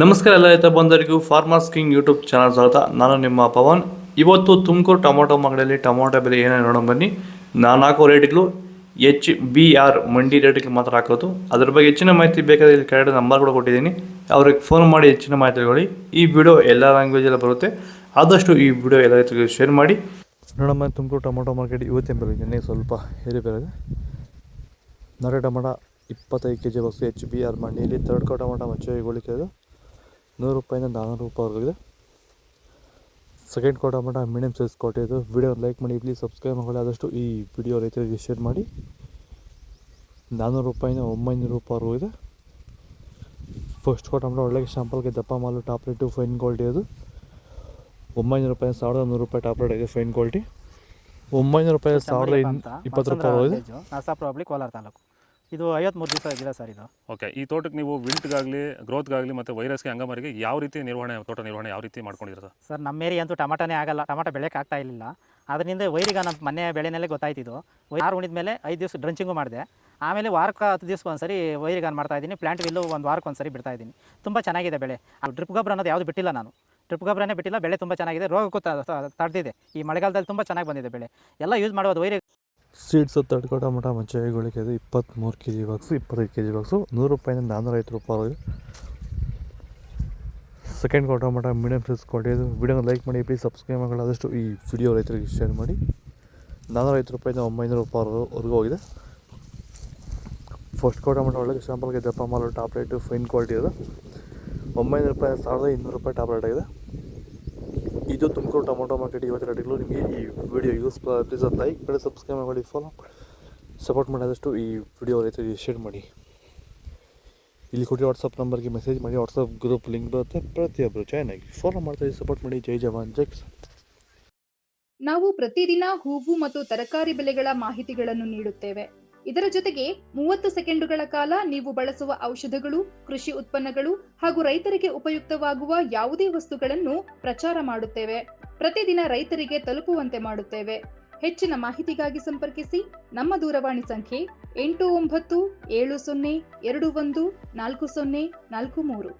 ನಮಸ್ಕಾರ ಎಲ್ಲ ರೈತ ಬಂಧುಗಳಿಗೂ ಫಾರ್ಮರ್ಸ್ ಕಿಂಗ್ ಯೂಟ್ಯೂಬ್ ಚಾನಲ್ ಸ್ವಾಗತ. ನಾನು ನಿಮ್ಮ ಪವನ್. ಇವತ್ತು ತುಮಕೂರು ಟೊಮೊಟೊ ಮಾರ್ಕೆಟಲ್ಲಿ ಟೊಮೊಟೊ ಬೆಲೆ ಏನೇನು ನೋಡೋಣ ಬನ್ನಿ. ನಾನು ಹಾಕೋ ರೇಟ್ಗಳು HBR ಮಂಡಿ ರೇಟ್ಗೆ ಮಾತ್ರ ಹಾಕೋದು. ಅದ್ರ ಬಗ್ಗೆ ಹೆಚ್ಚಿನ ಮಾಹಿತಿ ಬೇಕಾದರೆ ಇಲ್ಲಿ ಕೆಳಗಡೆ ನಂಬರ್ ಕೂಡ ಕೊಟ್ಟಿದ್ದೀನಿ, ಅವ್ರಿಗೆ ಫೋನ್ ಮಾಡಿ ಹೆಚ್ಚಿನ ಮಾಹಿತಿ ತಗೊಳ್ಳಿ. ಈ ವಿಡಿಯೋ ಎಲ್ಲ ಲ್ಯಾಂಗ್ವೇಜಲ್ಲಿ ಬರುತ್ತೆ, ಆದಷ್ಟು ಈ ವಿಡಿಯೋ ಎಲ್ಲ ರೈತರಿಗೆ ಶೇರ್ ಮಾಡಿ. ನೋಡಮ್ಮ, ತುಮಕೂರು ಟೊಮೊಟೊ ಮಾರ್ಕೆಟ್ ಇವತ್ತಿನ ಬೆಲೆ ನಿನ್ನೆ ಸ್ವಲ್ಪ ಏರಿಬೇರೆ. ನಾಟಿ ಟೊಮೊಟೊ 25 kg ಬಸ್ಸು HBR ಮಂಡಿಯಲ್ಲಿ ತರ್ಡ್ ಕೋ ಟೊಮೊಟೊ ಮಚ್ಚೆಗೋಳಿಕೆ ಅದು 100 ರೂಪಾಯಿಂದ 400 ರೂಪಾಯಿವರೆಗಿದೆ. ಸೆಕೆಂಡ್ ಕೋ ಟೊಮೊಟೊ ಮೀಡಿಯಮ್ ಸೈಜ್ ಕೊಟ್ಟಿದ್ದು. ವಿಡಿಯೋ ಲೈಕ್ ಮಾಡಿ, ಪ್ಲೀಸ್ ಸಬ್ಸ್ಕ್ರೈಬ್ ಮಾಡಿ, ಆದಷ್ಟು ಈ ವಿಡಿಯೋ ರೈತರಿಗೆ ಶೇರ್ ಮಾಡಿ. 400 ರೂಪಾಯಿಂದ 900 ರೂಪಾಯಿವರೆಗೂ ಇದೆ. ಫಸ್ಟ್ ಕೋ ಟೊಮೊಟೊ ಒಳ್ಳೆಗೆ ಶಾಂಪಲ್ಗೆ ದಪ್ಪ ಮಾಲು ಟಾಪ್ ರೇಟು ಫೈನ್ ಕ್ವಾಲಿಟಿ ಅದು 900 ರೂಪಾಯಿ 1100 ರೂಪಾಯಿ ಟಾಪ್ ರೇಟ್ ಇದೆ. ಫೈನ್ ಕ್ವಾಲಿಟಿ 900 ರೂಪಾಯಿ 1020 ರೂಪಾಯಿ ಇದೆ. ನರಸಾಪುರ ಕೋಲಾರ ತಾಲೂಕು. ಇದು 53 ದಿವಸ ಗಿಡ ಸರ್ ಇದು. ಓಕೆ, ಈ ತೋಟಕ್ಕೆ ನೀವು ವಿಲ್ಟ್ಗಾಗಲಿ ಗ್ರೋತ್ಗಾಗಲಿ ಮತ್ತು ವೈರಸ್ಗೆ ಅಂಗಮಾರಿಗೆ ಯಾವ ರೀತಿ ತೋಟ ನಿರ್ವಹಣೆ ಯಾವ ರೀತಿ ಮಾಡ್ಕೊಂಡಿದ್ದೀರಾ ಸರ್? ನಮ್ಮ ಏರಿಯಾ ಅಂತೂ ಟಮಾಟನೇ ಆಗಲ್ಲ, ಟಮಾಟ ಬೆಳೆಯೋಕೆ ಆಗ್ತಾ ಇರಲಿಲ್ಲ. ಅದರಿಂದ ವೈರಿಗ ನಮ್ಮ ಮನೆ ಬೆಳೆನಲ್ಲೇ ಗೊತ್ತಾಯ್ತಿದ್ದು. 6 ಉಣಿದ ಮೇಲೆ 5 ದಿವಸ ಡ್ರಂಚಿಂಗು ಮಾಡಿದೆ. ಆಮೇಲೆ ವಾರಕ್ಕೆ 10 ದಿವಸಕ್ಕೆ ಒಂದ್ಸರಿ ವೈರಿಗಾನ್ ಮಾಡ್ತಾ ಇದ್ದೀನಿ. ಪ್ಲಾಂಟ್ ವಿಲ್ಲು ಒಂದು ವಾರಕ್ಕೆ ಒಂದ್ಸರಿ ಬಿಡ್ತಾ ಇದ್ದೀನಿ. ತುಂಬ ಚೆನ್ನಾಗಿದೆ ಬೆಳೆ. ಡ್ರಿಪ್ ಗೊಬ್ಬರ ಅನ್ನೋದು ಯಾವುದು ಬಿಟ್ಟಿಲ್ಲ ನಾನು. ಡ್ರಿಪ್ ಗೊಬ್ಬರನೇ ಬಿಟ್ಟಿಲ್ಲ. ಬೆಳೆ ತುಂಬ ಚೆನ್ನಾಗಿದೆ. ರೋಗಕ್ಕೂ ತಡೆದಿದೆ. ಈ ಮಳೆಗಾಲದಲ್ಲಿ ತುಂಬ ಚೆನ್ನಾಗಿ ಬಂದಿದೆ ಬೆಳೆ. ಎಲ್ಲ ಯೂಸ್ ಮಾಡೋದು ವೈರಿ ಸೀಡ್ಸು ತರ್ಡ್ ಕೋ ಟೊಮೊಟೊ ಮಚ್ಚೆಗೋಳಿಕೆ ಅದು 23 kg ಬಾಕ್ಸು 25 kg ಬಾಕ್ಸು 100 ರೂಪಾಯಿಂದ 450 ರೂಪಾಯಿ. ಸೆಕೆಂಡ್ ಕೋ ಟೊಮೊಟೊ ಮೀಡಿಯಮ್ ಸೈಜ್ ಕೊಟ್ಟಿದ್ದು. ವಿಡಿಯೋನ ಲೈಕ್ ಮಾಡಿ, ಪ್ಲೀಸ್ ಸಬ್ಸ್ಕ್ರೈಬ್ ಮಾಡಿ, ಆದಷ್ಟು ಈ ವಿಡಿಯೋ ರೈತರಿಗೆ ಶೇರ್ ಮಾಡಿ. 450 ರೂಪಾಯಿಂದ 900 ರೂಪಾಯಿವರೆಗೂ ಹೋಗಿದೆ. ಫಸ್ಟ್ ಕೋ ಟೊಮೊಟೊ ಒಳ್ಳೆಗೆ ಶಾಂಪಲ್ಗೆ ದಪ್ಪ ಮಾಲು ಟಾಪ್ ರೇಟು ಫೈನ್ ಕ್ವಾಲಿಟಿ ಅದು 900 ರೂಪಾಯಿ 1200 ರೂಪಾಯಿ ಟಾಪ್ ರೇಟ್ ಆಗಿದೆ. ಇದು ತುಮಕೂರು ಟೊಮೊಟೊ ಮಾರ್ಕೆಟ್ ಇವತ್ತು ರೇಟ್ಗಳು. ನಿಮಗೆ ಈ ವಿಡಿಯೋ ಯೂಸ್ ಪ್ಲೀಸ್ ಅದು ಲೈಕ್ ಮಾಡಿ, ಸಬ್ಸ್ಕ್ರೈಬ್ ಮಾಡಿ, ಫಾಲೋ ಸಪೋರ್ಟ್ ಮಾಡಿ, ಆದಷ್ಟು ಈ ವಿಡಿಯೋ ರೈತರಿಗೆ ಶೇರ್ ಮಾಡಿ. ಇಲ್ಲಿ ಕೊಡಿ ವಾಟ್ಸಪ್ ನಂಬರ್ಗೆ ಮೆಸೇಜ್ ಮಾಡಿ. ವಾಟ್ಸಪ್ ಗ್ರೂಪ್ ಲಿಂಕ್ ಬರುತ್ತೆ, ಪ್ರತಿಯೊಬ್ಬರು ಜಾಯ್ನ್ ಆಗಿ ಫಾಲೋ ಮಾಡ್ತಾರೆ, ಸಪೋರ್ಟ್ ಮಾಡಿ. ಜೈ ಜವಾನ್ ಜೈ ಕಿಸಾನ್. ನಾವು ಪ್ರತಿದಿನ ಹೂವು ಮತ್ತು ತರಕಾರಿ ಬೆಲೆಗಳ ಮಾಹಿತಿಗಳನ್ನು ನೀಡುತ್ತೇವೆ. ಇದರ ಜೊತೆಗೆ 30 ಸೆಕೆಂಡುಗಳ ಕಾಲ ನೀವು ಬಳಸುವ ಔಷಧಗಳು, ಕೃಷಿ ಉತ್ಪನ್ನಗಳು ಹಾಗೂ ರೈತರಿಗೆ ಉಪಯುಕ್ತವಾಗುವ ಯಾವುದೇ ವಸ್ತುಗಳನ್ನು ಪ್ರಚಾರ ಮಾಡುತ್ತೇವೆ. ಪ್ರತಿದಿನ ರೈತರಿಗೆ ತಲುಪುವಂತೆ ಮಾಡುತ್ತೇವೆ. ಹೆಚ್ಚಿನ ಮಾಹಿತಿಗಾಗಿ ಸಂಪರ್ಕಿಸಿ. ನಮ್ಮ ದೂರವಾಣಿ ಸಂಖ್ಯೆ 8970214043.